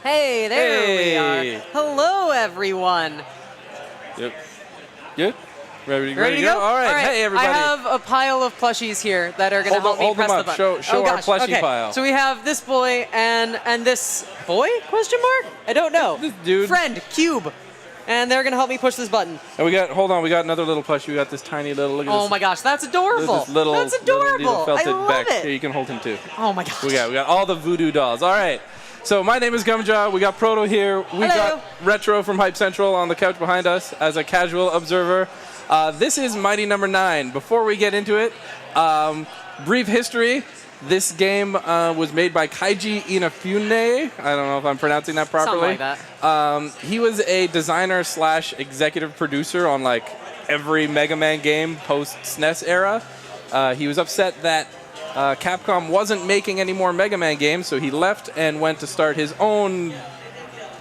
Hey, there we are. Hello, everyone. Yep. Good? Ready to go? All right. Hey, everybody. I have a pile of plushies here that are going to help me press the button. Show our plushie pile. So we have this boy and this boy? Question mark? I don't know. This dude. Friend, Cube. And they're going to help me push this button. And we got another little plushie. We got this tiny little, look at this. Oh my gosh, that's adorable. That's adorable. Felted I love back. it. Here, you can hold him too. Oh my gosh. We got all the voodoo dolls. All right. So my name is Gumjaw. We got Proto here. We got Retro from Hype Central on the couch behind us as a casual observer. This is Mighty Number 9. Before we get into it, brief history. This game was made by Kaiji Inafune. I don't know if I'm pronouncing that properly. Something like that. He was a designer / executive producer on like every Mega Man game post SNES era. He was upset that Capcom wasn't making any more Mega Man games, so he left and went to start his own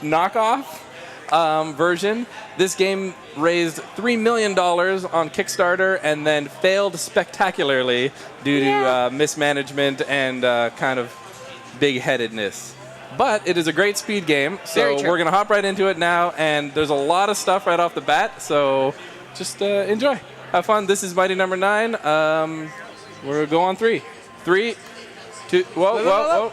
knockoff version. This game raised $3 million on Kickstarter and then failed spectacularly due to mismanagement and kind of big-headedness. But it is a great speed game, so we're going to hop right into it now, and there's a lot of stuff right off the bat, so just enjoy. Have fun. This is Mighty Number 9. We're going to go on 3. 3, 2, whoa.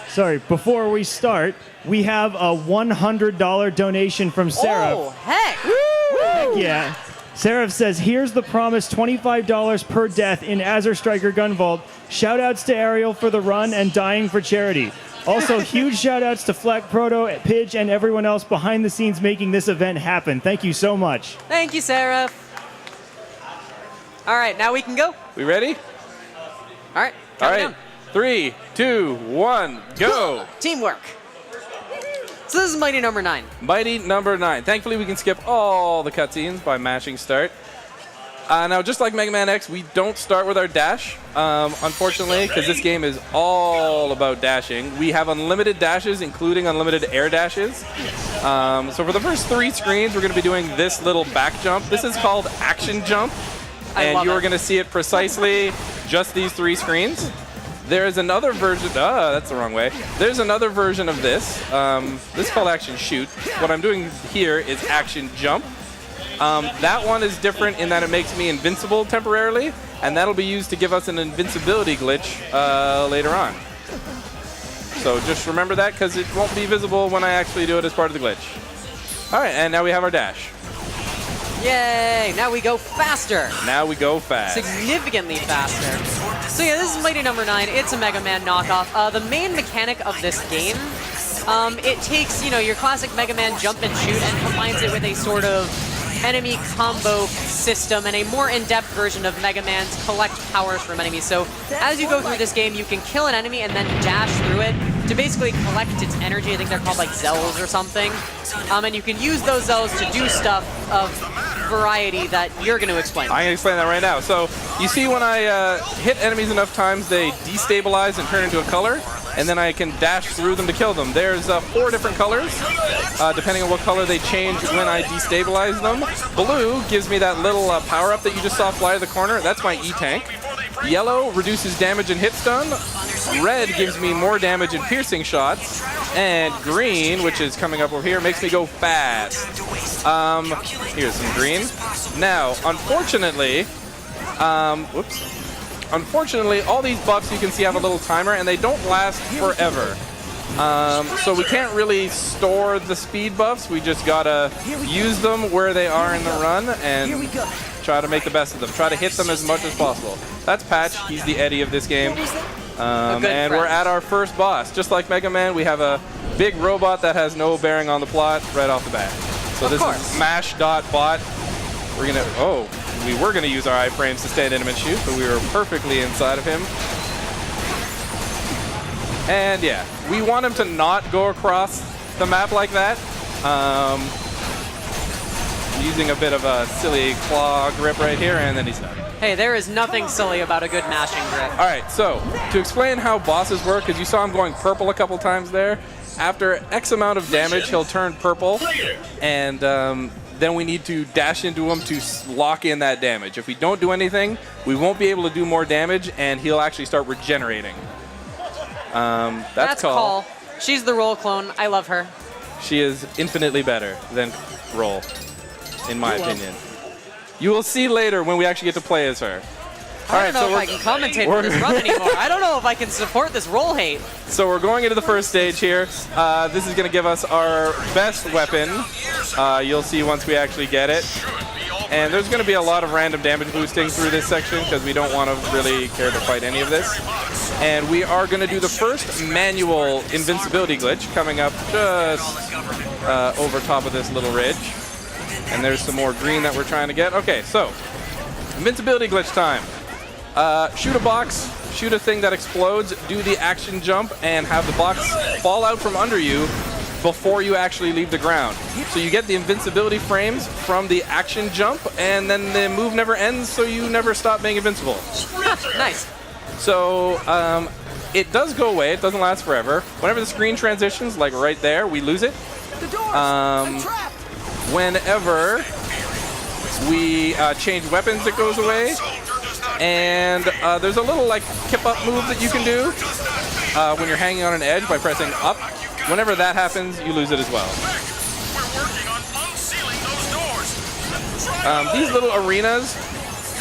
Sorry, before we start, we have a $100 donation from Sarah. Oh, heck! Heck yeah. Sarah says, here's the promised $25 per death in Azure Striker Gun Vault. Shoutouts to Ariel for the run and dying for charity. Also, huge shoutouts to Fleck, Proto, Pidge, and everyone else behind the scenes making this event happen. Thank you so much. Thank you, Sarah. All right, now we can go. We ready? All right, All right. down. 3, 2, 1, go. Teamwork. So this is Mighty Number 9. Mighty Number 9. Thankfully, we can skip all the cutscenes by mashing start. Now, just like Mega Man X, we don't start with our dash, unfortunately, because this game is all about dashing. We have unlimited dashes, including unlimited air dashes. So for the first 3 screens, we're going to be doing this little back jump. This is called Action Jump, and you're going to see it precisely just these 3 screens. There's another version. That's the wrong way. There's another version of this. This is called Action Shoot. What I'm doing here is Action Jump. That one is different in that it makes me invincible temporarily, and that'll be used to give us an invincibility glitch later on. So just remember that, because it won't be visible when I actually do it as part of the glitch. All right, and now we have our dash. Yay! Now we go faster. Now we go fast. Significantly faster. So yeah, this is Mighty Number 9. It's a Mega Man knockoff. The main mechanic of this game, it takes, your classic Mega Man jump and shoot and combines it with a sort of enemy combo system and a more in-depth version of Mega Man's collect powers from enemies. So as you go through this game, you can kill an enemy and then dash through it to basically collect its energy. I think they're called like Zells or something. And you can use those Zells to do stuff of variety that you're going to explain. I'm going to explain that right now. So you see when I hit enemies enough times, they destabilize and turn into a color, and then I can dash through them to kill them. There's 4 different colors, depending on what color they change when I destabilize them. Blue gives me that little power-up that you just saw fly to the corner. That's my E-Tank. Yellow reduces damage and hit stun. Red gives me more damage and piercing shots. And green, which is coming up over here, makes me go fast. Here's some green. Now, unfortunately, unfortunately, all these buffs you can see have a little timer, and they don't last forever. So we can't really store the speed buffs. We just gotta use them where they are in the run and try to make the best of them. Try to hit them as much as possible. That's Patch. He's the Eddie of this game. And we're at our first boss. Just like Mega Man, we have a big robot that has no bearing on the plot right off the bat. So this is Smash.Bot. We were gonna use our iframes to stand in him and shoot, but we were perfectly inside of him. And yeah, we want him to not go across the map like that. Using a bit of a silly claw grip right here, and then he's done. Hey, there is nothing silly about a good mashing grip. All right, so to explain how bosses work, because you saw him going purple a couple times there, after X amount of damage, he'll turn purple, and then we need to dash into him to lock in that damage. If we don't do anything, we won't be able to do more damage, and he'll actually start regenerating. That's call. She's the Roll clone. I love her. She is infinitely better than Roll, in my opinion. You will see later when we actually get to play as her. I don't know if I can commentate on this run anymore. I don't know if I can support this Roll hate. So we're going into the first stage here. This is going to give us our best weapon. You'll see once we actually get it. And there's going to be a lot of random damage boosting through this section because we don't want to really care to fight any of this. And we are going to do the first manual invincibility glitch coming up just over top of this little ridge. And there's some more green that we're trying to get. Okay, so invincibility glitch time. Shoot a box, shoot a thing that explodes, do the action jump, and have the box fall out from under you before you actually leave the ground. So you get the invincibility frames from the action jump, and then the move never ends, so you never stop being invincible. Nice. So it does go away, it doesn't last forever. Whenever the screen transitions, like right there, we lose it. Whenever we change weapons, it goes away. And there's a little like kip up move that you can do when you're hanging on an edge by pressing up. Whenever that happens, you lose it as well. These little arenas,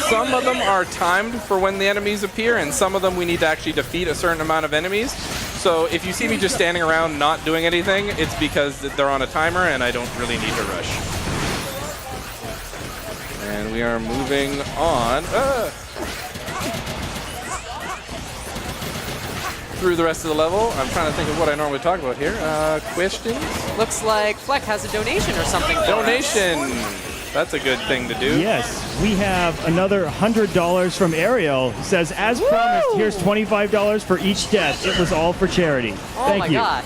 some of them are timed for when the enemies appear, and some of them we need to actually defeat a certain amount of enemies. So if you see me just standing around not doing anything, it's because they're on a timer and I don't really need to rush. And we are moving on through the rest of the level. I'm trying to think of what I normally talk about here. Questions? Looks like Fleck has a donation or something. Donation! That's a good thing to do. Yes, we have another $100 from Ariel. He says, as promised, here's $25 for each death. It was all for charity. Oh my gosh.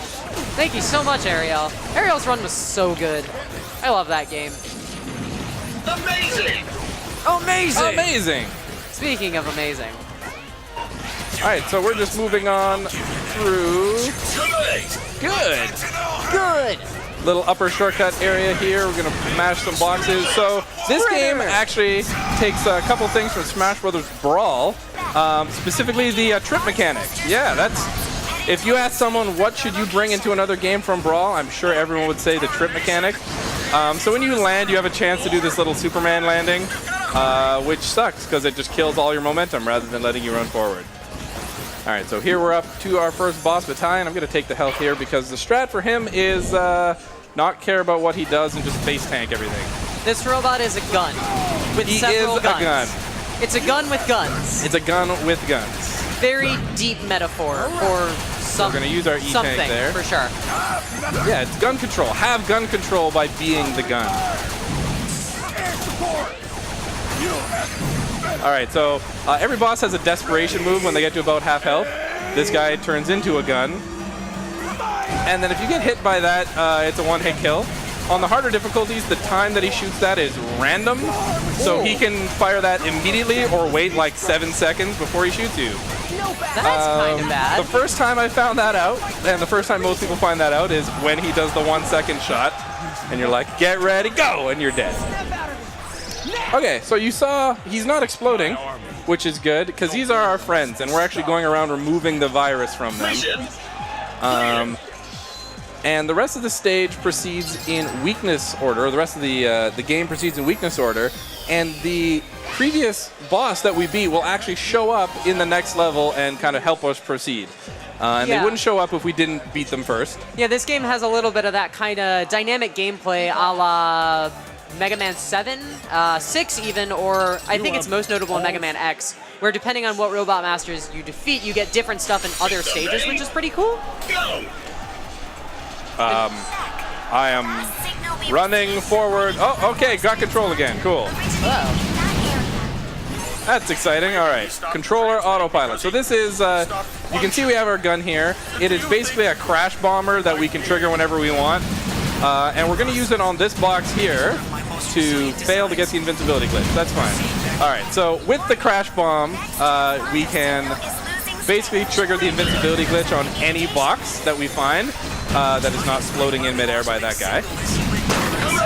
Thank you so much, Ariel. Ariel's run was so good. I love that game. Amazing! Amazing! Amazing! Speaking of amazing. All right, so we're just moving on through. Good. Good. Little upper shortcut area here. We're gonna mash some boxes. So this game actually takes a couple things from Smash Brothers Brawl, specifically the trip mechanic. Yeah, that's. If you ask someone what should you bring into another game from Brawl, I'm sure everyone would say the trip mechanic. So when you land, you have a chance to do this little Superman landing, which sucks because it just kills all your momentum rather than letting you run forward. All right, so here we're up to our first boss battalion. I'm going to take the health here because the strat for him is not care about what he does and just face tank everything. This robot is a gun with several guns. He is a gun. It's a gun with guns. It's a gun with guns. Very deep metaphor for some, we're going to use our E-tank there. For sure. Yeah, it's gun control. Have gun control by being the gun. All right, so every boss has a desperation move when they get to about half health. This guy turns into a gun. And then if you get hit by that, it's a one-hit kill. On the harder difficulties, the time that he shoots that is random. So he can fire that immediately or wait like 7 seconds before he shoots you. That's kind of bad. The first time I found that out, and the first time most people find that out, is when he does the 1 second shot. And you're like, get ready, go, and you're dead. Okay, so you saw he's not exploding, which is good, because these are our friends, and we're actually going around removing the virus from them. And the rest of the stage proceeds in weakness order, or the rest of the game proceeds in weakness order, and the previous boss that we beat will actually show up in the next level and kind of help us proceed. And they wouldn't show up if we didn't beat them first. Yeah, this game has a little bit of that kind of dynamic gameplay a la Mega Man 7, 6 even, or I think it's most notable in Mega Man X, where depending on what Robot Masters you defeat, you get different stuff in other stages, which is pretty cool. I am running forward. Oh, okay, got control again. Cool. Whoa. That's exciting. All right, controller autopilot. So this is, you can see we have our gun here. It is basically a crash bomber that we can trigger whenever we want. And we're going to use it on this box here to fail to get the invincibility glitch. That's fine. All right, so with the crash bomb, we can basically trigger the invincibility glitch on any box that we find that is not floating in midair by that guy.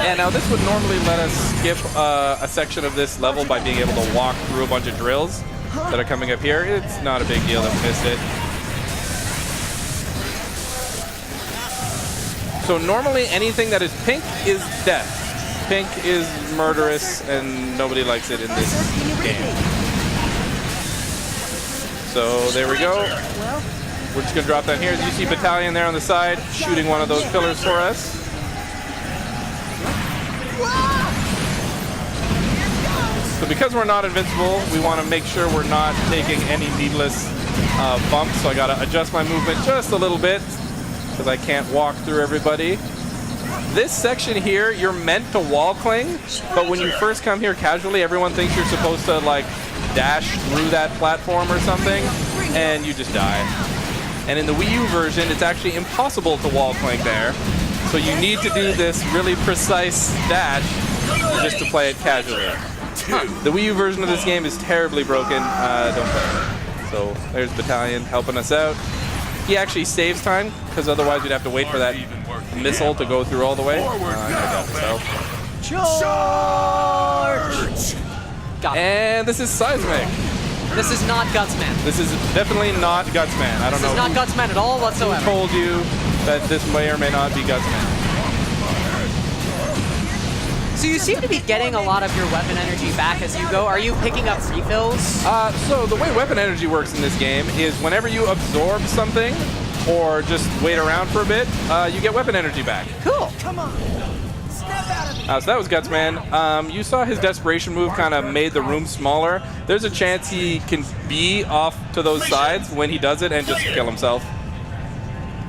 And now this would normally let us skip a section of this level by being able to walk through a bunch of drills that are coming up here. It's not a big deal that we missed it. So normally anything that is pink is death. Pink is murderous, and nobody likes it in this game. So there we go. We're just gonna drop down here. As you see Battalion there on the side, shooting one of those pillars for us. So because we're not invincible, we want to make sure we're not taking any needless bumps. So I gotta adjust my movement just a little bit because I can't walk through everybody. This section here, you're meant to wall cling, but when you first come here casually, everyone thinks you're supposed to like dash through that platform or something, and you just die. And in the Wii U version, it's actually impossible to wall cling there. So you need to do this really precise dash just to play it casually. The Wii U version of this game is terribly broken. Don't play it. So there's Battalion helping us out. He actually saves time, because otherwise we'd have to wait for that missile to go through all the way. Charge! Got it. And this is Seismic. This is not Gutsman. This is definitely not Gutsman. I don't know. This is not Gutsman at all whatsoever. Who told you that this may or may not be Gutsman? So you seem to be getting a lot of your weapon energy back as you go. Are you picking up refills? So the way weapon energy works in this game is whenever you absorb something or just wait around for a bit, you get weapon energy back. Cool. Come on. Snap out of me. So that was Gutsman. You saw his desperation move kind of made the room smaller. There's a chance he can be off to those sides when he does it and just kill himself.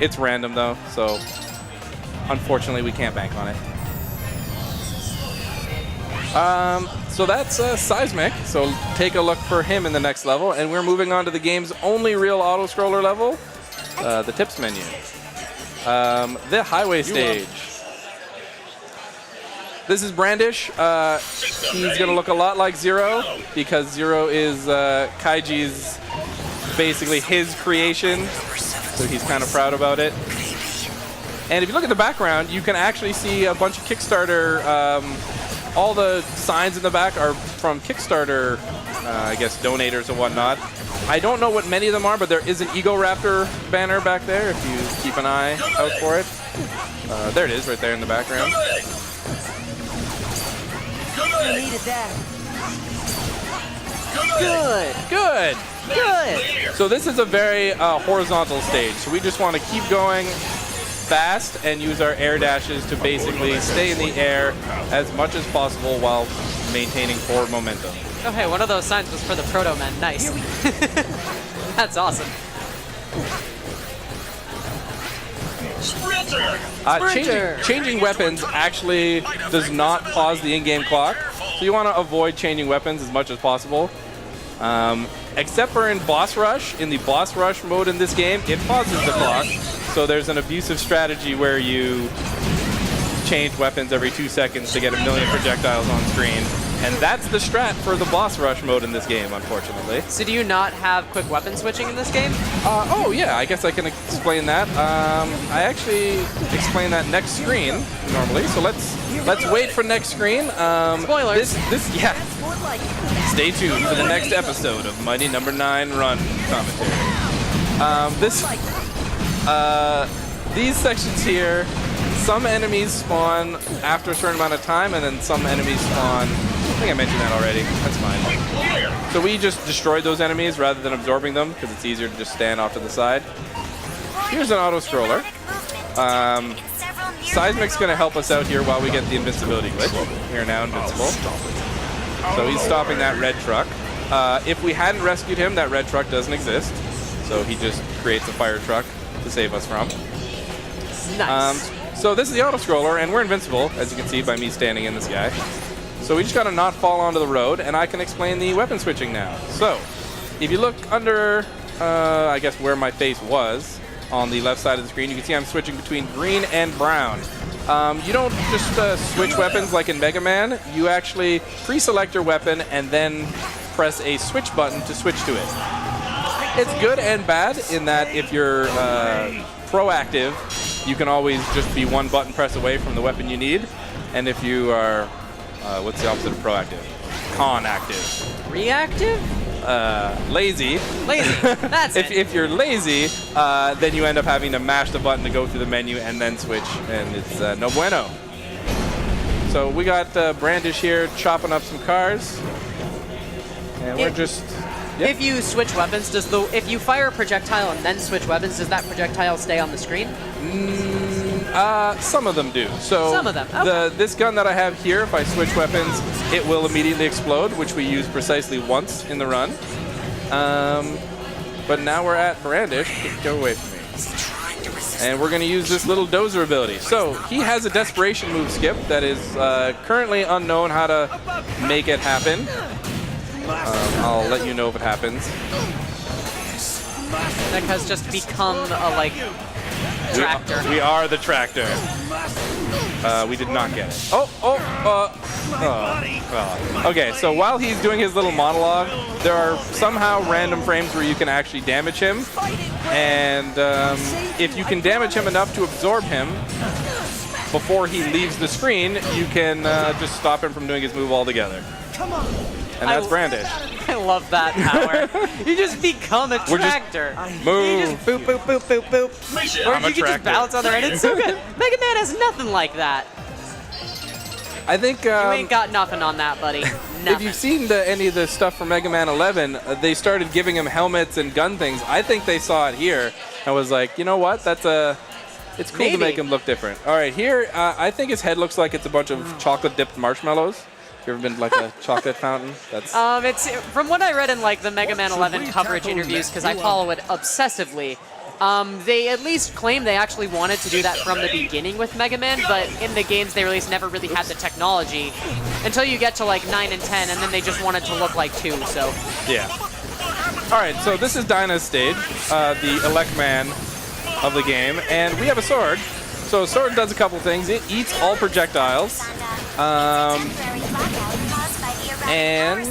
It's random though, so unfortunately we can't bank on it. So that's Seismic, so take a look for him in the next level, and we're moving on to the game's only real auto-scroller level, the tips menu. The highway stage. This is Brandish. He's going to look a lot like Zero, because Zero is Kaiji's, basically his creation, so he's kind of proud about it. And if you look at the background, you can actually see a bunch of Kickstarter all the signs in the back are from Kickstarter, I guess, donators and whatnot. I don't know what many of them are, but there is an Ego Raptor banner back there if you keep an eye out for it. There it is, right there in the background. You needed that. Good. Good. Good. So this is a very horizontal stage, so we just want to keep going fast and use our air dashes to basically stay in the air as much as possible while maintaining forward momentum. Okay, one of those signs was for the Proto Men. Nice. That's awesome. Changing weapons actually does not pause the in-game clock, so you want to avoid changing weapons as much as possible. Except for in Boss Rush. In the Boss Rush mode in this game, it pauses the clock. So there's an abusive strategy where you change weapons every 2 seconds to get 1 million projectiles on screen. And that's the strat for the Boss Rush mode in this game, unfortunately. So do you not have quick weapon switching in this game? Oh yeah, I guess I can explain that. I actually explain that next screen normally. So let's wait for next screen. Spoilers. Yeah. Stay tuned for the next episode of Mighty Number 9 Run commentary. These sections here, some enemies spawn after a certain amount of time, and then some enemies spawn. I think I mentioned that already. That's fine. So we just destroyed those enemies rather than absorbing them because it's easier to just stand off to the side. Here's an auto scroller. Seismic's going to help us out here while we get the invincibility glitch. We're now invincible. So he's stopping that red truck. If we hadn't rescued him, that red truck doesn't exist. So he just creates a fire truck to save us from. Nice. So this is the auto scroller, and we're invincible, as you can see by me standing in this guy. So we just gotta not fall onto the road, and I can explain the weapon switching now. So if you look under, I guess where my face was, on the left side of the screen, you can see I'm switching between green and brown. You don't just switch weapons like in Mega Man. You actually pre-select your weapon and then press a switch button to switch to it. It's good and bad in that if you're proactive, you can always just be one button press away from the weapon you need. And if you are, what's the opposite of proactive? Con-active. Reactive? lazy. Lazy. That's it. If you're lazy, then you end up having to mash the button to go through the menu and then switch, and it's no bueno. So we got Brandish here chopping up some cars, and we're just. Yep. If you switch weapons, if you fire a projectile and then switch weapons, does that projectile stay on the screen? Some of them do. So some of them. Okay. This gun that I have here, if I switch weapons, it will immediately explode, which we use precisely once in the run. But now we're at Brandish. Go away from me. And we're going to use this little dozer ability. So he has a desperation move, Skip, that is currently unknown how to make it happen. I'll let you know if it happens. That has just become a, tractor. We are the tractor. We did not get it. Okay, so while he's doing his little monologue, there are somehow random frames where you can actually damage him. And if you can damage him enough to absorb him before he leaves the screen, you can just stop him from doing his move altogether. Come on. And that's Brandish. I love that power. You just become a tractor. Move. You just boop, boop, boop, boop, boop. Or you can just bounce on there, and it's so good. Mega Man has nothing like that. I think You ain't got nothing on that, buddy. Nothing. if you've seen any of the stuff from Mega Man 11, they started giving him helmets and gun things. I think they saw it here and was like, you know what? It's cool to make him look different. All right, here, I think his head looks like it's a bunch of chocolate-dipped marshmallows. You ever been to, a chocolate fountain? That's it's from what I read in the Mega Man 11 coverage interviews, because I follow it obsessively. They at least claim they actually wanted to do that from the beginning with Mega Man, but in the games they released never really had the technology until you get to 9 and 10, and then they just wanted to look like 2. So yeah. All right, so this is Dinah's stage, the Elect Man of the game, and we have a sword. So a sword does a couple things. It eats all projectiles. And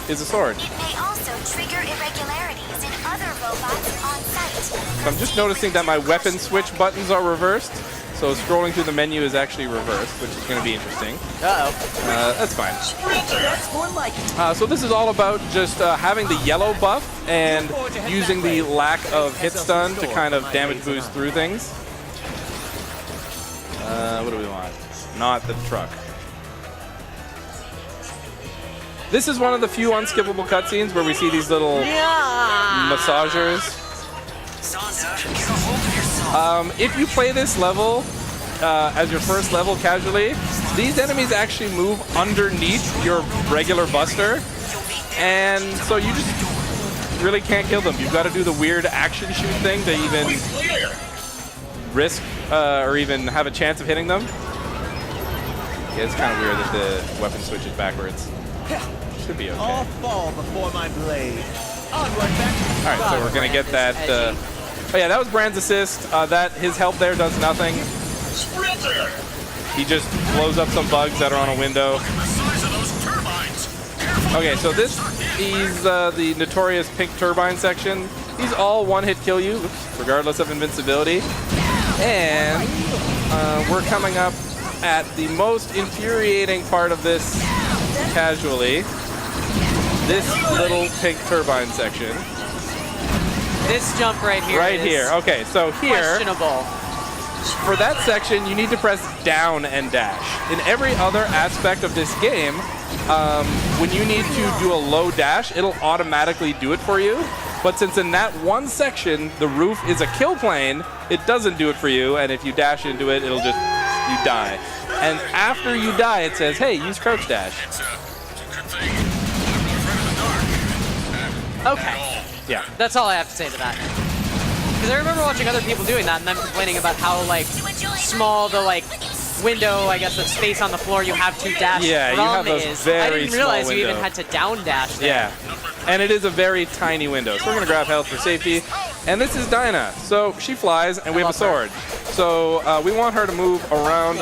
is a sword. It may also trigger irregularities in other robots on site. So I'm just noticing that my weapon switch buttons are reversed. So scrolling through the menu is actually reversed, which is going to be interesting. Uh-oh. That's fine. That's more like it. So this is all about just having the yellow buff and using the lack of hit stun to kind of damage boost through things. What do we want? Not the truck. This is one of the few unskippable cutscenes where we see these little massagers. If you play this level as your first level casually, these enemies actually move underneath your regular buster, and so you just really can't kill them. You've got to do the weird action shoot thing to even risk or even have a chance of hitting them. Yeah, it's kind of weird that the weapon switches backwards. Should be okay. All fall before my blade. Onward, back. All right, so we're gonna get that. Oh yeah, that was Brand's assist. His help there does nothing. He just blows up some bugs that are on a window. Okay, so this is the notorious pink turbine section. These all one-hit kill you, regardless of invincibility. And we're coming up at the most infuriating part of this casually. This little pink turbine section. This jump right here. Right here. Okay, so here, questionable. For that section, you need to press down and dash. In every other aspect of this game, when you need to do a low dash, it'll automatically do it for you. But since in that one section, the roof is a kill plane, it doesn't do it for you, and if you dash into it, it'll just, you die. And after you die, it says, hey, use crouch dash. Okay. Yeah. That's all I have to say to that. Because I remember watching other people doing that and then complaining about how, small the, window, I guess, of space on the floor you have to dash yeah, from you have those is. very I didn't realize small you even window. had to down dash there. Yeah. And it is a very tiny window. So we're going to grab health for safety. And this is Dinah. So she flies, and we have a sword. So we want her to move around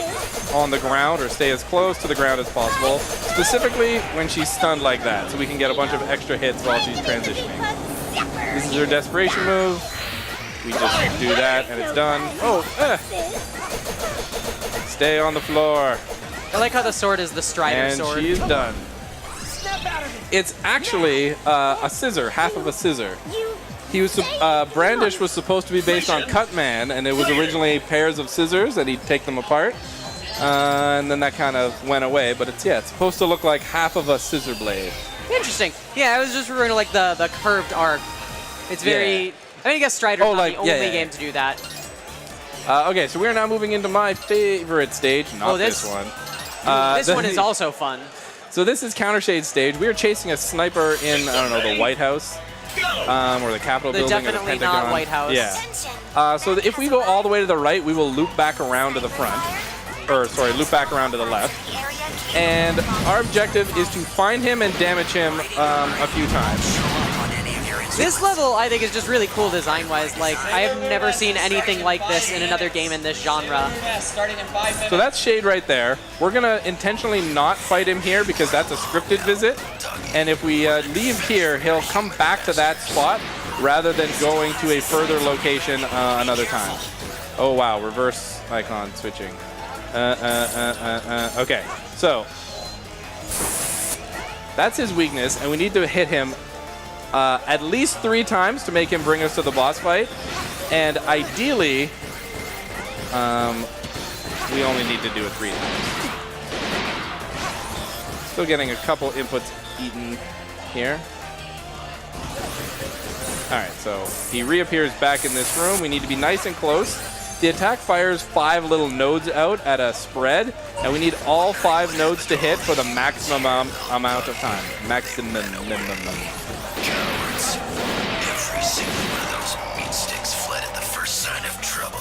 on the ground or stay as close to the ground as possible, specifically when she's stunned like that, so we can get a bunch of extra hits while she's transitioning. This is her desperation move. We just do that, and it's done. Oh, Stay on the floor. I like how the sword is the Strider and sword. she's done. Snap out of it. It's actually a scissor, half of a scissor. He was Brandish was supposed to be based on Cutman, and it was originally pairs of scissors, and he'd take them apart, and then that kind of went away. But it's supposed to look like half of a scissor blade. Interesting. Yeah, I was just referring to like the curved arc. It's very. I mean, I guess Strider's not the only game to do that. Okay, so we are now moving into my favorite stage, not this one. This one is also fun. So this is Counter Shade stage. We are chasing a sniper in, I don't know, the White House, or the Capitol building, or the Definitely Pentagon. not White House. Yeah. So if we go all the way to the right, we will loop back around to the front. Loop back around to the left. And our objective is to find him and damage him a few times. This level, I think, is just really cool design-wise. Like, I have never seen anything like this in another game in this genre. So that's Shade right there. We're going to intentionally not fight him here because that's a scripted visit. And if we leave here, he'll come back to that spot rather than going to a further location another time. Oh, wow. Reverse icon switching. Okay. So that's his weakness, and we need to hit him at least 3 times to make him bring us to the boss fight. And ideally, we only need to do it 3 times. Still getting a couple inputs eaten here. Alright, so he reappears back in this room. We need to be nice and close. The attack fires 5 little nodes out at a spread, and we need all 5 nodes to hit for the maximum amount of time. Maximum. Cowards. Every single one of those meat sticks fled at the first sign of trouble.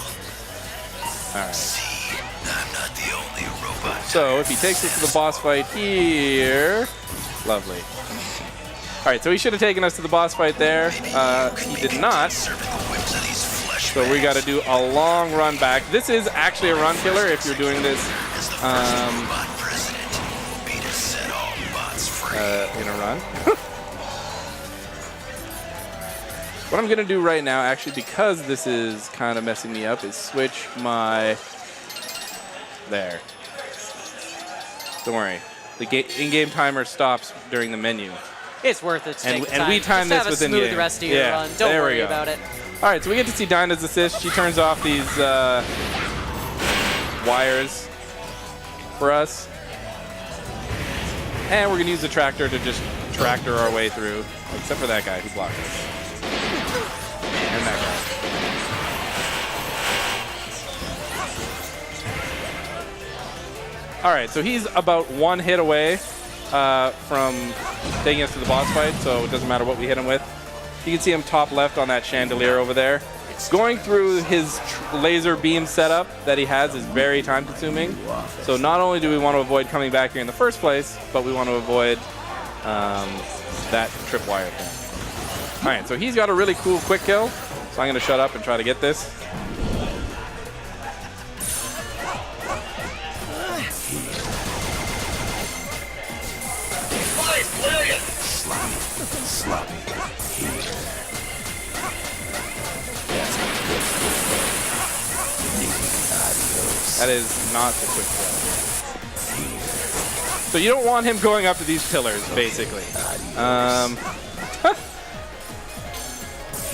Alright. See, I'm not the only robot. So if he takes us to the boss fight here, lovely. Alright, so he should have taken us to the boss fight there. He did not. So we got to do a long run back. This is actually a run killer if you're doing this in a run. What I'm going to do right now, actually, because this is kind of messing me up, is switch my... There. Don't worry. The in-game timer stops during the menu. It's worth it to take And we time this within game. Just have a smooth rest of your run. Don't worry about it. All right, so we get to see Dinah's assist. She turns off these wires for us. And we're going to use the tractor to just tractor our way through, except for that guy who blocked us. And that guy. All right, so he's about 1 hit away from taking us to the boss fight, so it doesn't matter what we hit him with. You can see him top left on that chandelier over there. Going through his laser beam setup that he has is very time consuming. So not only do we want to avoid coming back here in the first place, but we want to avoid that tripwire thing. All right, so he's got a really cool quick kill. So I'm going to shut up and try to get this. Sloppy. That is not the quick kill. So you don't want him going up to these pillars, basically.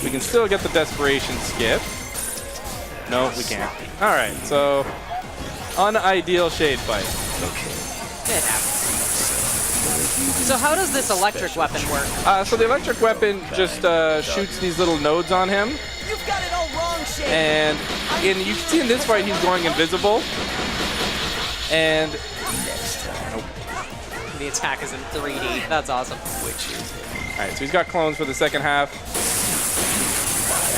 We can still get the desperation skip. No, we can't. All right, so unideal shade fight. It happens. So how does this electric weapon work? So the electric weapon just shoots these little nodes on him. You've got it all wrong, Shade. And you can see in this fight he's going invisible. And The attack is in 3D. That's awesome. all right, so he's got clones for the second half.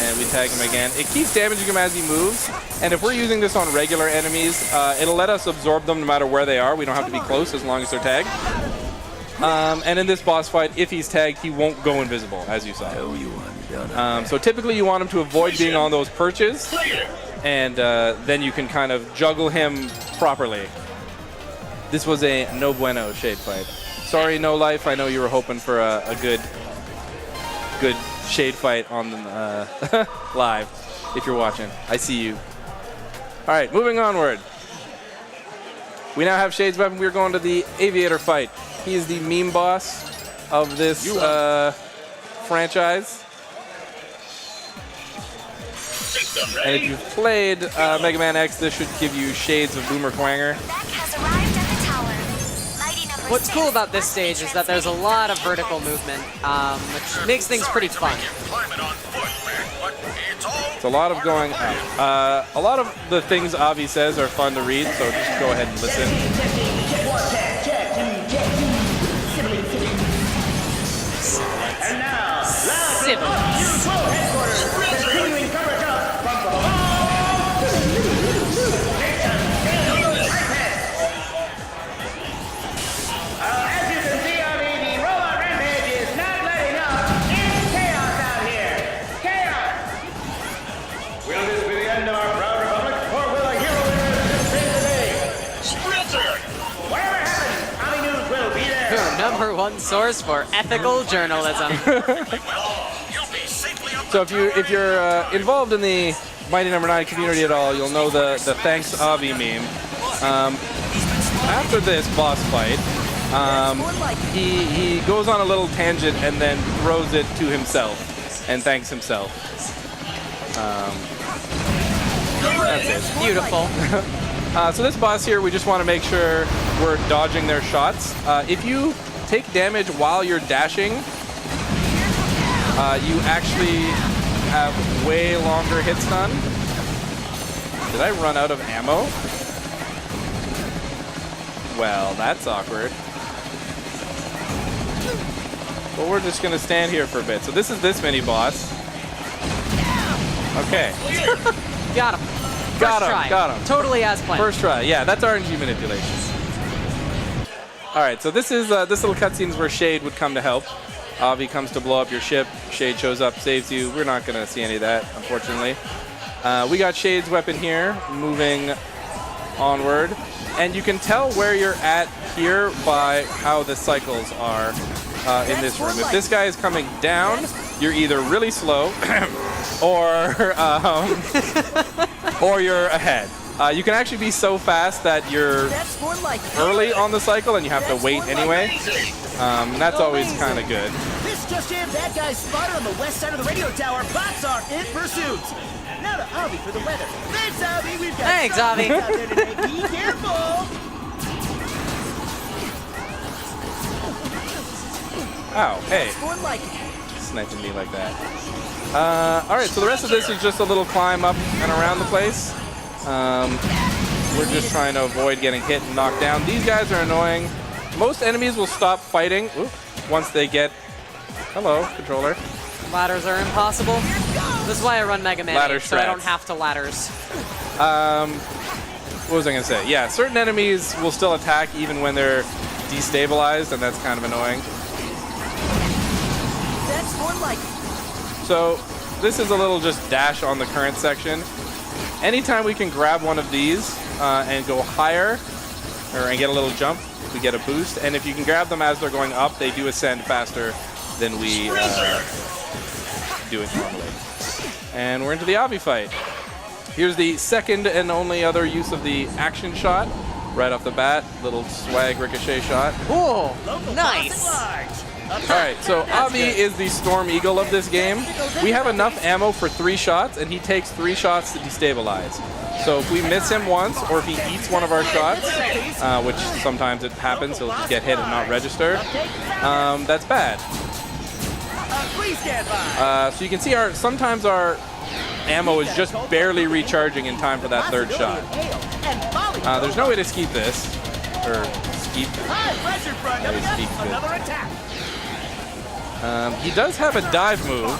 And we tag him again. It keeps damaging him as he moves. And if we're using this on regular enemies, it'll let us absorb them no matter where they are. We don't have to be close as long as they're tagged. And in this boss fight, if he's tagged, he won't go invisible, as you saw. So typically you want him to avoid being on those perches, and then you can kind of juggle him properly. This was a no bueno shade fight. Sorry, No Life. I know you were hoping for a good shade fight on live. If you're watching, I see you. All right, moving onward. We now have Shade's weapon. We're going to the aviator fight. He is the meme boss. of this franchise. And if you've played Mega Man X, this should give you shades of Boomer Quanger. Beck has arrived at the tower. Mighty number What's 6 cool about this stage is that there's a lot of vertical movement, which makes things pretty fun. It's a lot of going up. A lot of the things Avi says are fun to read, so just go ahead and listen. And now, Civil. headquarters, continuing coverage of from the home to the nation as you can see, Avi, the robot rampage is not letting up. It's chaos out here. Chaos. Will this be the end of our proud republic, or will a hero emerge to save the day? Whatever happens, Avi News will be there. Your #1 source for ethical journalism. So if you're involved in the Mighty No. 9 community at all, you'll know the Thanks Avi meme. After this boss fight, he goes on a little tangent and then throws it to himself and thanks himself. That's it. Beautiful. So this boss here, we just want to make sure we're dodging their shots. If you take damage while you're dashing, you actually have way longer hit stun. Did I run out of ammo? Well, that's awkward. Well, we're just gonna stand here for a bit. So this is this mini boss. Okay. Got him. Got First him, try. got him. Totally as planned. First try, yeah, that's RNG manipulation. All right, so this is this little cutscene is where Shade would come to help. Avi comes to blow up your ship. Shade shows up, saves you. We're not gonna see any of that, unfortunately. We got Shade's weapon here, moving onward. And you can tell where you're at here by how the cycles are in this room. If this guy is coming down, you're either really slow or you're ahead. You can actually be so fast that you're early on the cycle and you have to wait anyway. That's always kind of good. This just in, bad guys spotted on the west side of the radio tower. Bots are in pursuit. Now to Avi for the weather. Thanks, Avi. We've got Thanks, some Avi. things out there today. Be careful. Ow, hey, More like sniping me like that. All right, so the rest of this is just a little climb up and around the place. We're just trying to avoid getting hit and knocked down. These guys are annoying. Most enemies will stop fighting once they get... Hello, controller. Ladders are impossible. This is why I run Mega Man, Ladder so I don't strats. have to ladders. What was I going to say? Yeah, certain enemies will still attack even when they're destabilized, and that's kind of annoying. that's more like So this is a little just dash on the current section. Anytime we can grab one of these and go higher, and get a little jump, we get a boost. And if you can grab them as they're going up, they do ascend faster than we do it normally. And we're into the Avi fight. Here's the second and only other use of the action shot. Right off the bat, little swag ricochet shot. Cool. local Nice. boss at large. All right, so Avi is the Storm Eagle of this game. We have enough ammo for 3 shots, and he takes 3 shots to destabilize. So if we miss him once, or if he eats one of our shots, which sometimes it happens, he'll just get hit and not register, that's bad. Please stand by. So you can see sometimes our ammo is just barely recharging in time for that 3rd shot. There's no way to skeet this, or skeet. High pressure front Yeah, coming he speaks up. good. Another attack. He does have a dive move.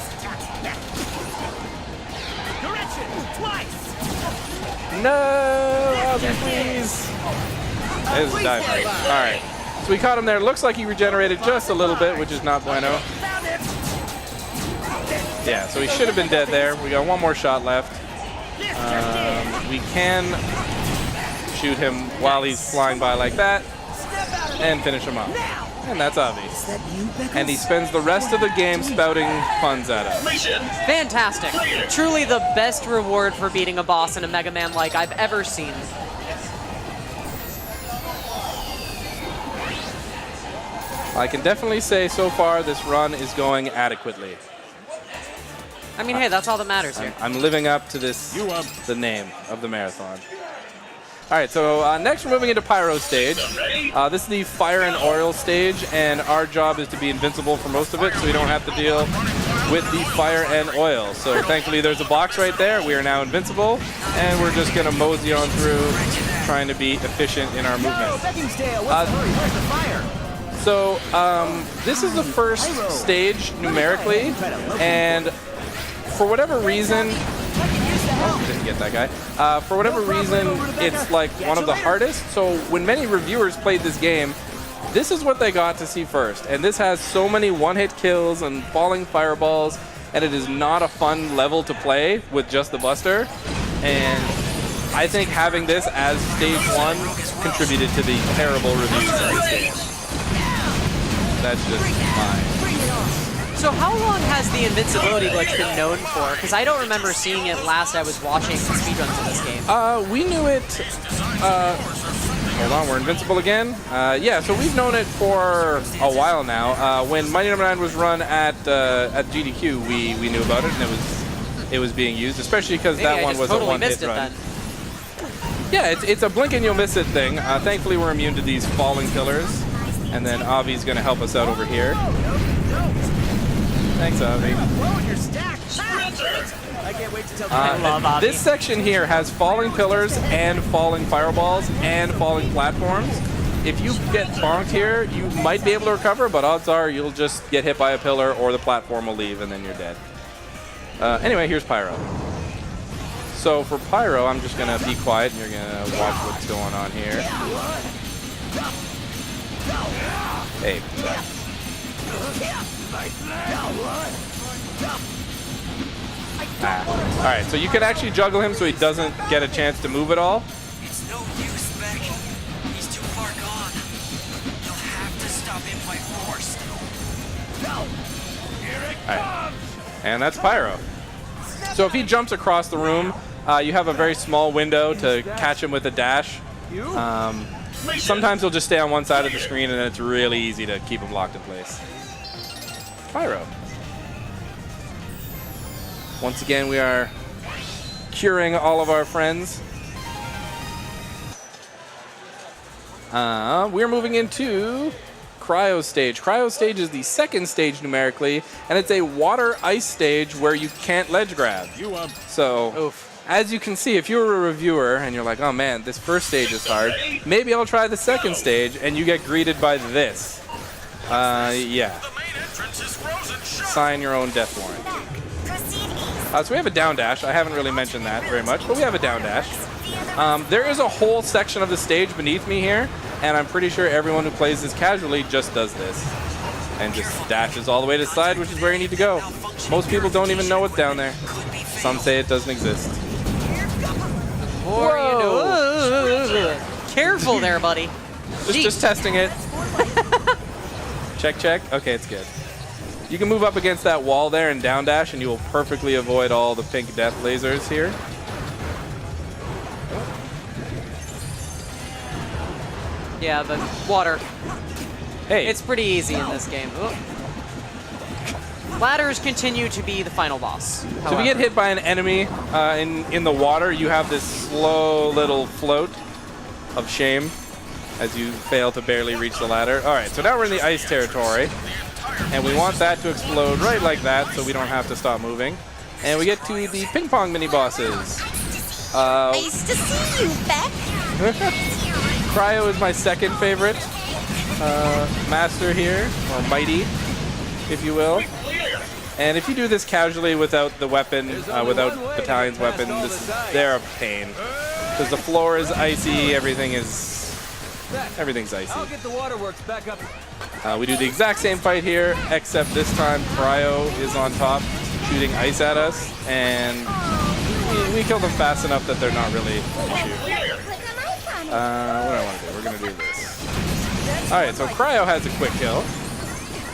Correction. Twice. No, Avi, please. There's a dive move. All right, so we caught him there. Looks like he regenerated just a little bit, which is not bueno. Found it. Yeah, so he should have been dead there. We got one more shot left. We can shoot him while he's flying by like that and finish him off. And that's Avi. And he spends the rest of the game spouting puns at us. Fantastic. Truly the best reward for beating a boss in a Mega Man like I've ever seen. I can definitely say so far this run is going adequately. I mean, hey, that's all that matters here. I'm living up to this, the name of the marathon. All right, so next we're moving into Pyro stage. This is the fire and oil stage, and our job is to be invincible for most of it, so we don't have to deal with the fire and oil. So thankfully there's a box right there. We are now invincible, and we're just gonna mosey on through, trying to be efficient in our movement. So this is the first stage numerically, and for whatever reason, oh, didn't get that guy. For whatever reason, it's like one of the hardest. So when many reviewers played this game, this is what they got to see first. And this has so many one-hit kills and falling fireballs, and it is not a fun level to play with just the Buster. And I think having this as stage 1 contributed to the terrible reviews of this game. That's just mine. So how long has the invincibility glitch been known for? Because I don't remember seeing it last I was watching speedruns of this game. We knew it... hold on, we're invincible again? Yeah, so we've known it for a while now. When Mighty No. 9 was run at GDQ, we knew about it, and it was being used, especially because that one was totally a one-hit run. then. Yeah, it's a blink and you'll miss it thing. Thankfully, we're immune to these falling pillars, and then Avi's going to help us out over here. Thanks, Avi. I love Avi. This section here has falling pillars and falling fireballs and falling platforms. If you get bonked here, you might be able to recover, but odds are you'll just get hit by a pillar or the platform will leave and then you're dead. Anyway, here's Pyro. So for Pyro, I'm just going to be quiet and you're going to watch what's going on here. Hey. Alright, so you can actually juggle him so he doesn't get a chance to move at all. It's no use, Beck. He's too far gone. You'll have to stop him by force. Alright, and that's Pyro. So if he jumps across the room, you have a very small window to catch him with a dash. Sometimes he'll just stay on one side of the screen and then it's really easy to keep him locked in place. Pyro. Once again, we are curing all of our friends. We're moving into Cryo stage. Cryo stage is the second stage numerically, and it's a water ice stage where you can't ledge grab. So, as you can see, if you're a reviewer and you're like, oh man, this first stage is hard, maybe I'll try the second stage, and you get greeted by this. Yeah. Sign your own death warrant. So we have a down dash. I haven't really mentioned that very much, but we have a down dash. There is a whole section of the stage beneath me here, and I'm pretty sure everyone who plays this casually just does this. And just dashes all the way to the side, which is where you need to go. Most people don't even know what's down there. Some say it doesn't exist. Or, you know, careful there, buddy. Just testing it. Check, check. Okay, it's good. You can move up against that wall there and down dash, and you will perfectly avoid all the pink death lasers here. Yeah, the water. Hey, It's pretty easy in this game. Oh. Ladders continue to be the final boss. so if however. you get hit by an enemy in the water, you have this slow little float of shame as you fail to barely reach the ladder. All right, so now we're in the ice territory. And we want that to explode right like that so we don't have to stop moving. And we get to the ping pong mini bosses. Nice to see you, Beck. Cryo is my second favorite master here, or mighty, if you will. And if you do this casually without the weapon, without Battalion's weapon, they're a pain. Because the floor is icy, everything's icy. I'll get the waterworks back up. We do the exact same fight here, except this time Cryo is on top, shooting ice at us, and we kill them fast enough that they're not really an issue. What do I want to do? We're going to do this. All right, so Cryo has a quick kill.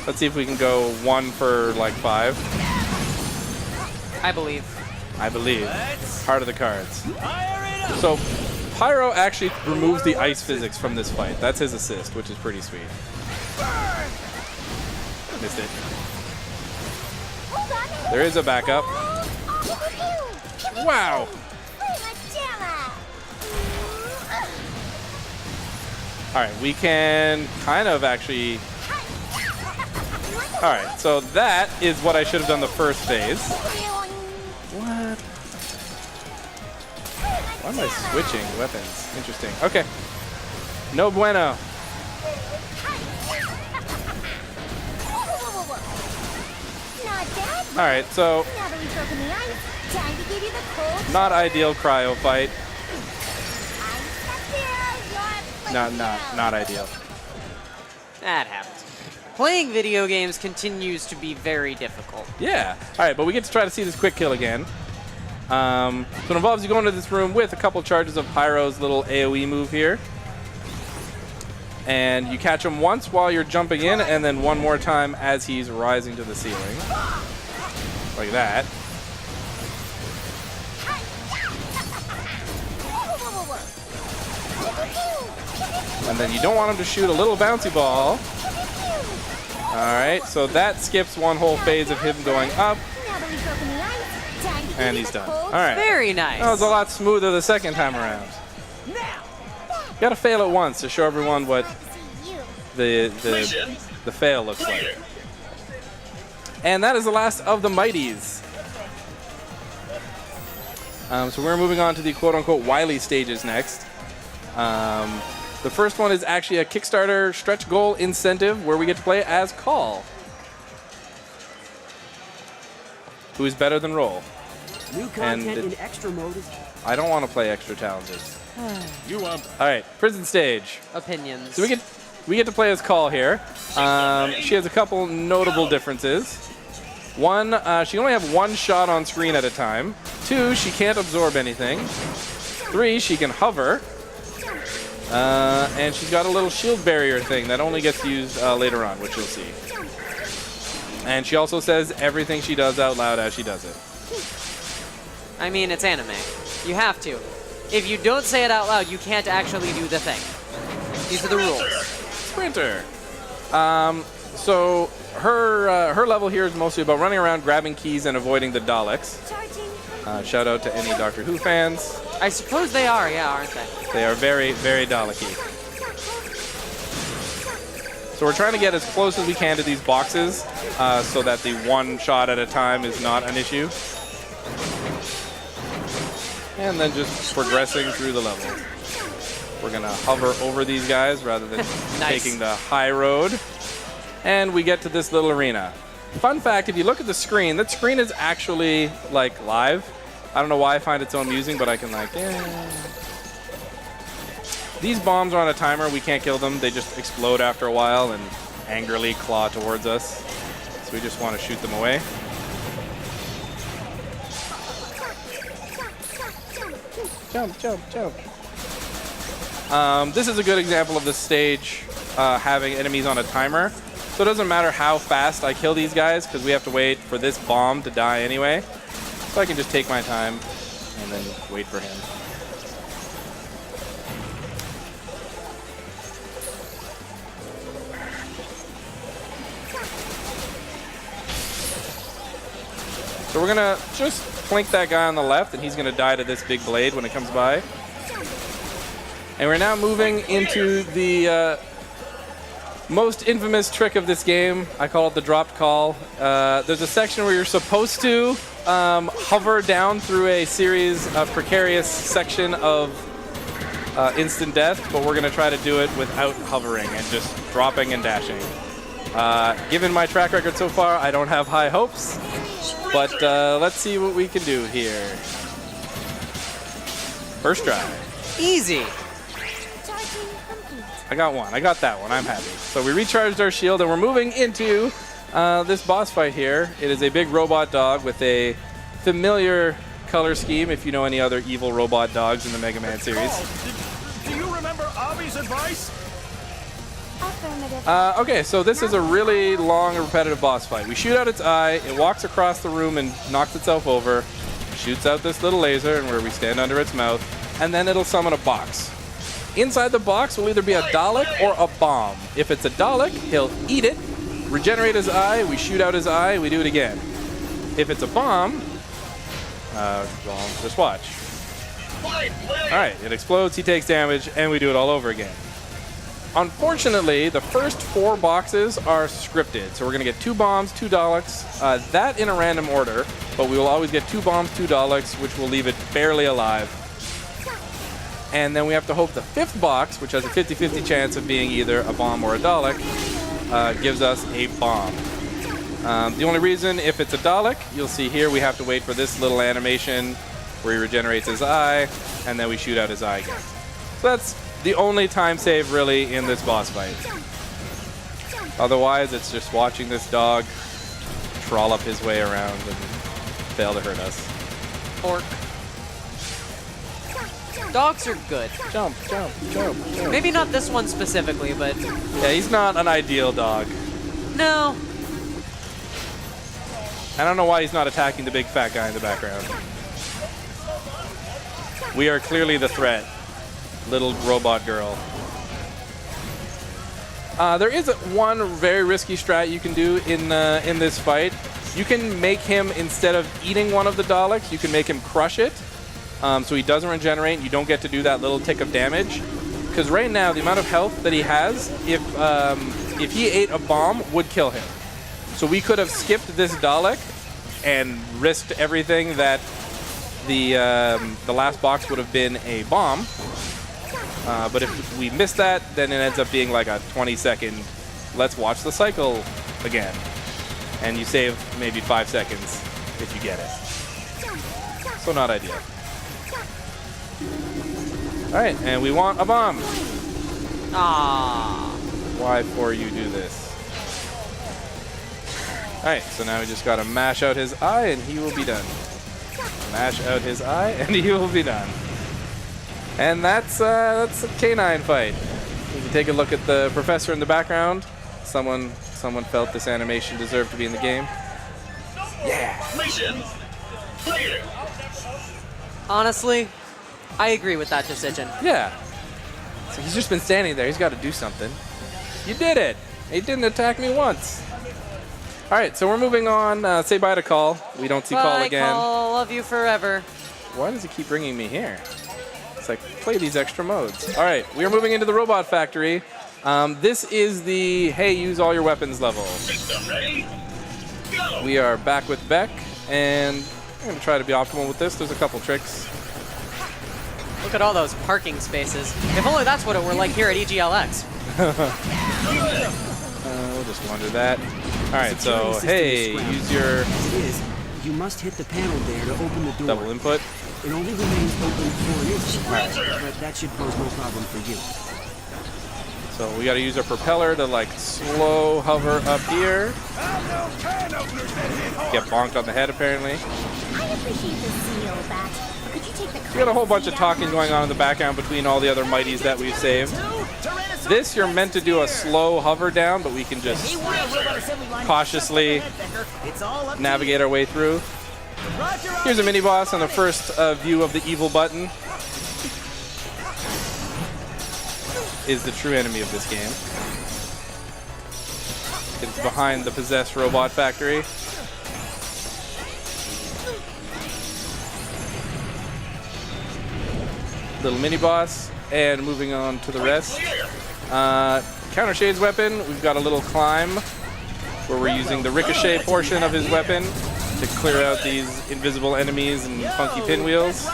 Let's see if we can go 1 for like 5. I believe. I believe. Heart of the cards. So Pyro actually removes the ice physics from this fight. That's his assist, which is pretty sweet. Missed it. There is a backup. Wow. All right, we can kind of actually... All right, so that is what I should have done the first phase. What? Why am I switching weapons? Interesting. Okay. No bueno. All right, so not ideal cryo fight. Not ideal. That happens. Playing video games continues to be very difficult. Yeah. All right, but we get to try to see this quick kill again. So it involves you going into this room with a couple charges of Pyro's little AoE move here. And you catch him once while you're jumping in, and then one more time as he's rising to the ceiling. Like that. And then you don't want him to shoot a little bouncy ball. Alright, so that skips one whole phase of him going up. And he's done. Alright. Very nice. That was a lot smoother the second time around. You gotta fail it once to show everyone what the fail looks like. And that is the last of the Mighties. So we're moving on to the quote-unquote Wily stages next. The first one is actually a Kickstarter stretch goal incentive where we get to play as Call. Who is better than Roll. New content in extra mode is... I don't want to play extra talented. All right, prison stage. Opinions. So we get to play as Call here. She has a couple notable differences. One, she only have one shot on screen at a time. Two, she can't absorb anything. Three, she can hover. And she's got a little shield barrier thing that only gets used later on, which you'll see. And she also says everything she does out loud as she does it. I mean, it's anime. You have to. If you don't say it out loud, you can't actually do the thing. These are the rules. Sprinter. So her level here is mostly about running around, grabbing keys, and avoiding the Daleks. Shout out to any Doctor Who fans. I suppose they are, yeah, aren't they? They are very, very Dalek-y. So we're trying to get as close as we can to these boxes so that the one shot at a time is not an issue. And then just progressing through the level. We're going to hover over these guys rather than Nice. taking the high road. And we get to this little arena. Fun fact, if you look at the screen, that screen is actually like live. I don't know why I find it so amusing, but I can like, yeah. These bombs are on a timer. We can't kill them. They just explode after a while and angrily claw towards us. So we just want to shoot them away. Jump, jump, jump. This is a good example of the stage having enemies on a timer. So it doesn't matter how fast I kill these guys because we have to wait for this bomb to die anyway. So I can just take my time and then wait for him. So we're gonna just flank that guy on the left and he's gonna die to this big blade when it comes by. And we're now moving into the most infamous trick of this game. I call it the dropped call. There's a section where you're supposed to hover down through a series of precarious section of instant death, but we're going to try to do it without hovering and just dropping and dashing. Given my track record so far, I don't have high hopes, but let's see what we can do here. First try. Easy. I got one. I got that one. I'm happy. So we recharged our shield, and we're moving into this boss fight here. It is a big robot dog with a familiar color scheme, if you know any other evil robot dogs in the Mega Man series. Do you remember Avi's advice? Okay, so this is a really long and repetitive boss fight. We shoot out its eye, it walks across the room and knocks itself over, shoots out this little laser, and where we stand under its mouth, and then it'll summon a box. Inside the box will either be a Dalek or a bomb. If it's a Dalek, he'll eat it, regenerate his eye, we shoot out his eye, we do it again. If it's a bomb, well, just watch. Alright, it explodes, he takes damage, and we do it all over again. Unfortunately, the first 4 boxes are scripted. So we're going to get 2 bombs, 2 Daleks, that in a random order, but we will always get 2 bombs, 2 Daleks, which will leave it barely alive. And then we have to hope the 5th box, which has a 50-50 chance of being either a bomb or a Dalek, gives us a bomb. The only reason, if it's a Dalek, you'll see here we have to wait for this little animation where he regenerates his eye, and then we shoot out his eye again. So that's the only time save really in this boss fight. Otherwise, it's just watching this dog trollop his way around and fail to hurt us. Pork. Dogs are good. Jump, jump, jump, jump. Maybe not this one specifically, but Yeah, he's not an ideal dog. no. I don't know why he's not attacking the big fat guy in the background. We are clearly the threat. Little robot girl. There is one very risky strat you can do in this fight. You can make him, instead of eating one of the Daleks, you can make him crush it, so he doesn't regenerate and you don't get to do that little tick of damage. Because right now, the amount of health that he has, if he ate a bomb, would kill him. So we could have skipped this Dalek and risked everything that the last box would have been a bomb. But if we miss that, then it ends up being like a 20-second, let's watch the cycle again. And you save maybe 5 seconds if you get it. So not ideal. Alright, and we want a bomb. Ah. Why for you do this? Alright, so now we just gotta mash out his eye and he will be done. Mash out his eye and he will be done. And that's a canine fight. You can take a look at the professor in the background. Someone felt this animation deserved to be in the game. Mission clear. Honestly, I agree with that decision. Yeah. So he's just been standing there. He's got to do something. You did it. He didn't attack me once. All right, so we're moving on. Say bye to Call. We don't see Call Bye, again. Call. Love you forever. Why does he keep bringing me here? It's like, play these extra modes. All right, we are moving into the robot factory. This is the, hey, use all your weapons level. System ready? Go. We are back with Beck, and I'm going to try to be optimal with this. There's a couple tricks. Look at all those parking spaces. If only that's what it were like here at EGLX. We'll just wonder that. All right, so, hey, use your As it is, you must hit the panel there to open the door. double input. It only remains open for an inch, but that should pose no problem for you. So we got to use our propeller to, like, slow hover up here. Get bonked on the head, apparently. I appreciate the zeal, Bat. Could you take the We got a whole bunch of talking going on in the background between all the other mighties that we've saved. This, you're meant to do a slow hover down, but we can just cautiously navigate our way through. Here's a mini-boss on the first view of the evil button. Is the true enemy of this game. It's behind the possessed robot factory. Little mini-boss, and moving on to the rest. Counter Shade's weapon, we've got a little climb where we're using the ricochet portion of his weapon to clear out these invisible enemies and funky pinwheels.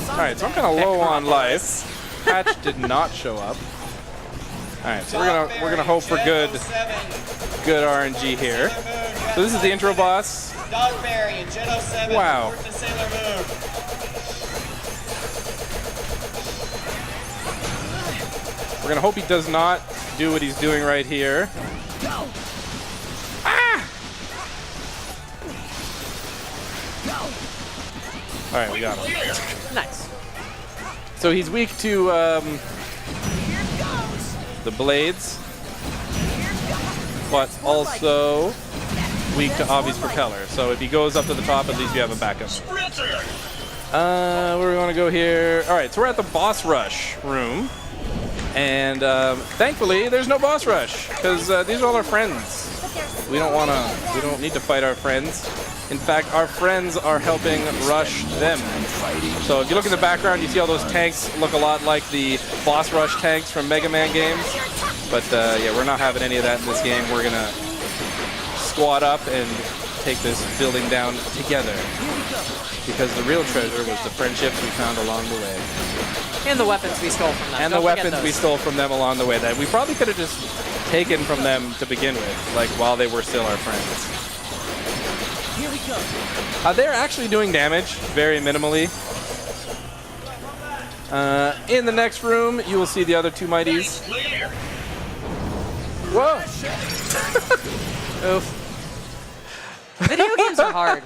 Alright, so I'm kind of low on life. Patch did not show up. Alright, so we're gonna hope for good RNG here. So this is the intro boss. Dogberry and Gen 07 Wow. to Sailor Moon. We're gonna hope he does not do what he's doing right here. Ah! All right, we got him. Nice. So he's weak to the blades, but also weak to Avi's propeller. So if he goes up to the top, at least you have a backup. Where do we want to go here? All right, so we're at the boss rush room. And thankfully, there's no boss rush because these are all our friends. We don't need to fight our friends. In fact, our friends are helping rush them. So if you look in the background, you see all those tanks look a lot like the boss rush tanks from Mega Man games. But yeah, we're not having any of that in this game. We're gonna squad up and take this building down together. Because the real treasure was the friendships we found along the way. And the weapons we stole from them. And Don't the forget weapons we those. stole from them along the way that we probably could have just taken from them to begin with, like while they were still our friends. Here we go. They're actually doing damage, very minimally. In the next room, you will see the other two mighties. Whoa! Oof. Video games are hard.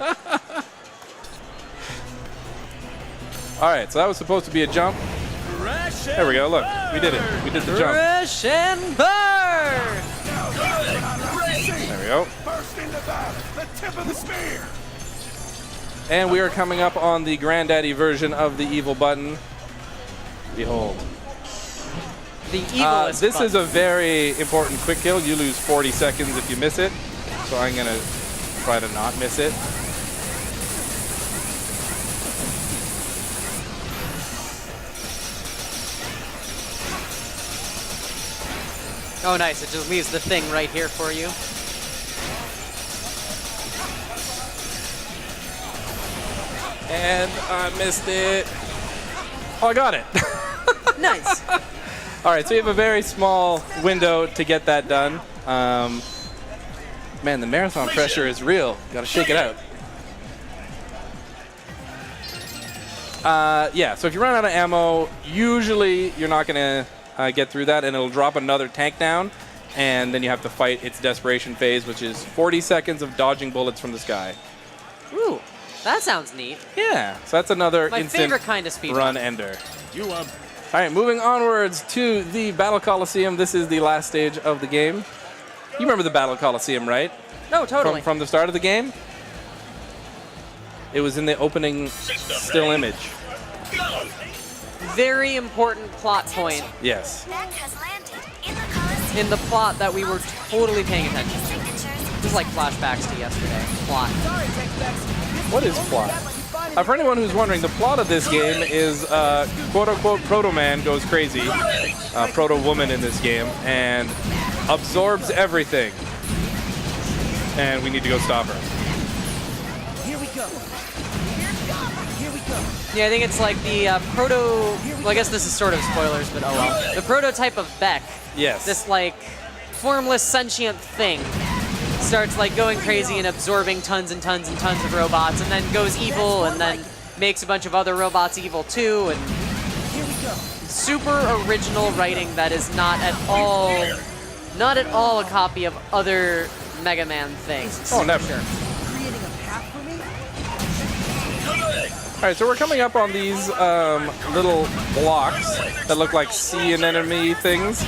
All right, so that was supposed to be a jump. There we go. Look, we did it. We did the jump. Rush and burn! There we go. Burst into the tip of the spear. And we are coming up on the granddaddy version of the evil button. Behold. The evilest This is button. a very important quick kill. You lose 40 seconds if you miss it. So I'm going to try to not miss it. Oh, nice. It just leaves the thing right here for you. And I missed it. Oh, I got it. Nice. All right, so you have a very small window to get that done. Man, the marathon pressure is real. Got to shake it out. Yeah, so if you run out of ammo, usually you're not going to get through that, and it'll drop another tank down, and then you have to fight its desperation phase, which is 40 seconds of dodging bullets from the sky. Ooh, that sounds neat. Yeah, so that's another My instant favorite kind of speed run ender. All right, moving onwards to the Battle Coliseum. This is the last stage of the game. You remember the Battle Coliseum, right? No, totally. From the start of the game? It was in the opening still image. Very important plot point Yes. Mech has landed in the Colosseum. in the plot that we were totally paying attention to. Signatures. Just like flashbacks to yesterday. Plot. What is plot? For anyone who's wondering, the plot of this game is quote-unquote Proto-Man goes crazy, Proto-Woman in this game, and absorbs everything. And we need to go stop her. Here we go. Here we go. Yeah, I think it's like the proto... Well, I guess this is sort of spoilers, but oh well. The prototype of Beck. Yes. This, like, formless sentient thing starts, like, going crazy and absorbing tons and tons and tons of robots, and then goes evil, and then makes a bunch of other robots evil, too, and... Super original writing that is not at all a copy of other Mega Man things. Oh, never. Sure. Creating a path for me? All right, so we're coming up on these little blocks that look like sea anemone things.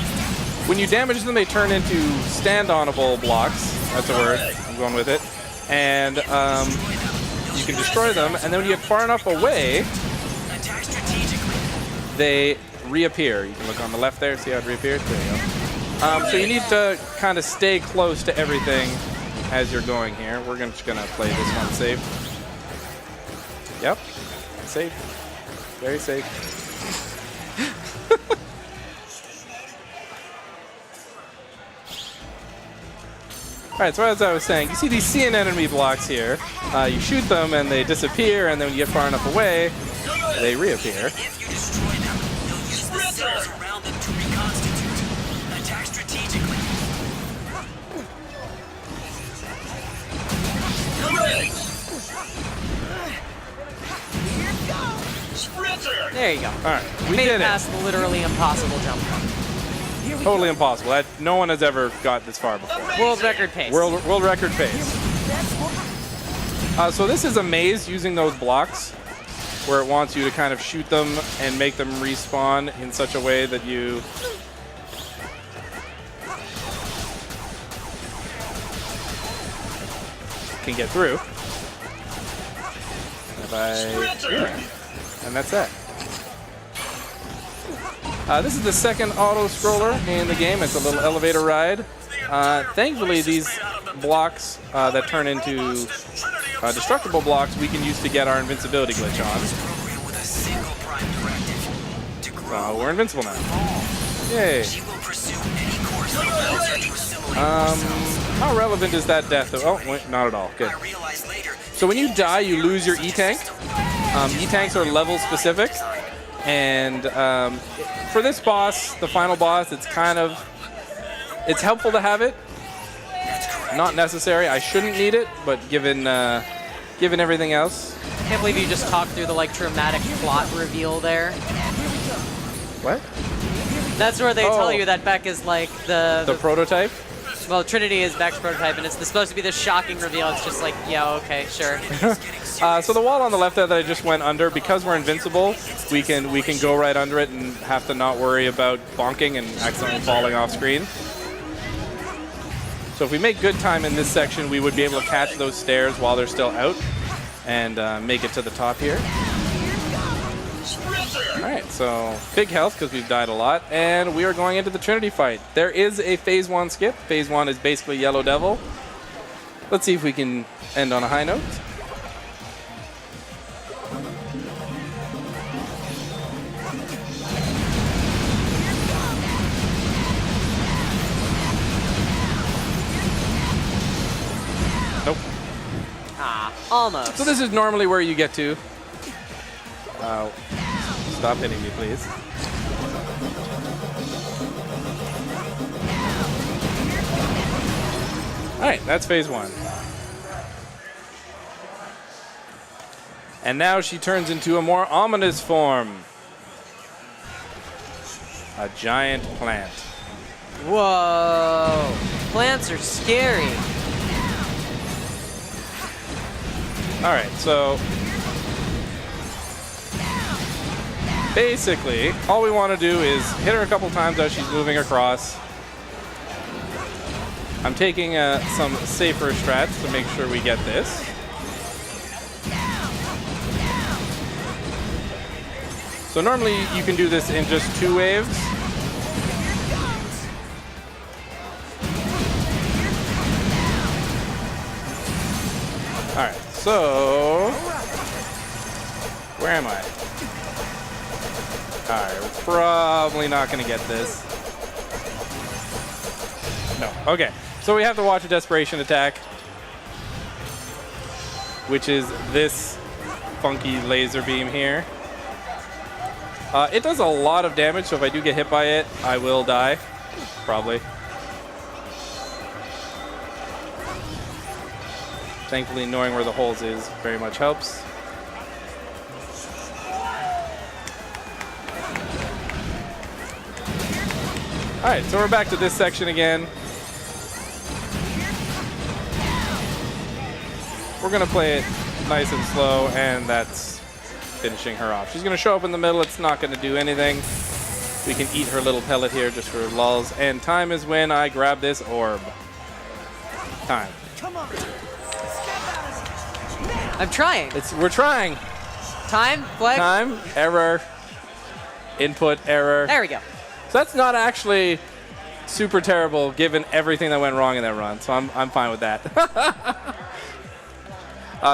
When you damage them, they turn into stand-onable blocks. That's a word. I'm going with it. And you can destroy them, and then when you get far enough away, Attack strategically. they reappear. You can look on the left there, see how it reappeared? There you go. So you need to kind of stay close to everything as you're going here. We're just going to play this one safe. Yep. Safe. Very safe. All right, so as I was saying, you see these sea anemone blocks here. You shoot them and they disappear, and then when you get far enough away, they reappear. If you destroy them, you'll use the cells around them to reconstitute. Attack strategically. There you go. All right, we Made did it past the literally impossible jump. it. Totally impossible. No one has ever got this far before. World record pace. World record pace. So this is a maze using those blocks, where it wants you to kind of shoot them and make them respawn in such a way that you can get through. And that's that. This is the second auto scroller in the game. It's a little elevator ride. Thankfully, these blocks that turn into destructible blocks we can use to get our invincibility glitch on. Program with a single prime directive. To grow, We're invincible now. Yay. she will pursue any course that allows her to assimilate. How relevant is that death? Oh, wait, not at all. Good. I realized later. So when you die, you lose your E-Tank. E-Tanks are level specific. And for this boss, the final boss, it's helpful to have it. Not necessary. I shouldn't need it, but given everything else. Can't believe you just talked through the like dramatic plot reveal there. What? That's where they Oh. tell you that Beck is like The prototype? well, Trinity is Beck's prototype, and it's supposed to be this shocking reveal. It's just like, yeah, okay, sure. So the wall on the left there that I just went under, because we're invincible, we can go right under it and have to not worry about bonking and accidentally falling off screen. So if we make good time in this section, we would be able to catch those stairs while they're still out and make it to the top here. All right, so big health because we've died a lot, and we are going into the Trinity fight. There is a Phase 1 skip. Phase 1 is basically Yellow Devil. Let's see if we can end on a high note. Nope. Ah, almost. So this is normally where you get to. Stop hitting me, please. All right, that's Phase 1. And now she turns into a more ominous form. A giant plant. Whoa, plants are scary. All right, so basically, all we want to do is hit her a couple times as she's moving across. I'm taking some safer strats to make sure we get this. So normally you can do this in just 2 waves. All right, so where am I? All right, we're probably not going to get this. No, okay. So we have to watch a desperation attack, which is this funky laser beam here. It does a lot of damage, so if I do get hit by it, I will die, probably. Thankfully, knowing where the holes is very much helps. All right, so we're back to this section again. We're gonna play it nice and slow, and that's finishing her off. She's gonna show up in the middle. It's not gonna do anything. We can eat her little pellet here just for lulz. And time is when I grab this orb. Time. I'm trying. We're trying. Time, flag. Time, error, input, error. There we go. So that's not actually super terrible given everything that went wrong in that run. So I'm fine with that.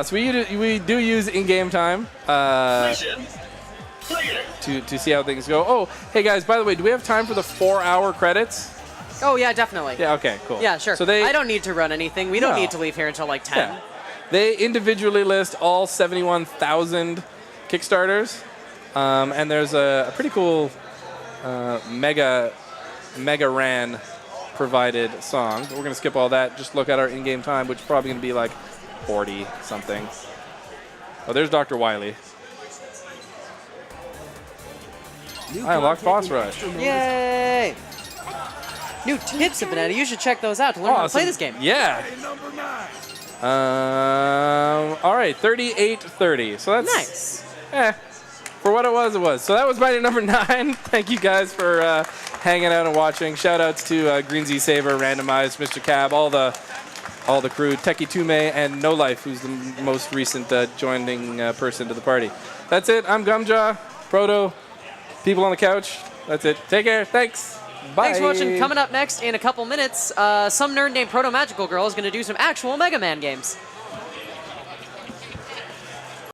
So we do use in-game time to see how things go. Oh, hey guys, by the way, do we have time for the 4-hour credits? Oh yeah, definitely. Yeah, okay, cool. Yeah, sure. So I don't need to run anything. We don't No. need to leave here until like 10. Yeah. They individually list all 71,000 Kickstarters, and there's a pretty cool Mega Ran provided song. But we're gonna skip all that. Just look at our in-game time, which is probably gonna be like 40 something. Oh, there's Dr. Wily. I unlocked Boss Rush. Yay! New tips have been added. You should check those out to learn how to play this game. Yeah. Number 9. All right, 38-30. So that's Nice. For what it was, it was. So that was Mighty number 9. Thank you guys for hanging out and watching. Shout outs to Green Z Saber, Randomized, Mr. Cab, all the crew, Techie Tume, and No Life, who's the most recent joining person to the party. That's it. I'm Gumjaw, Proto, people on the couch. That's it. Take care. Thanks. Bye. Thanks for watching. Coming up next in a couple minutes, some nerd named Proto Magical Girl is going to do some actual Mega Man games.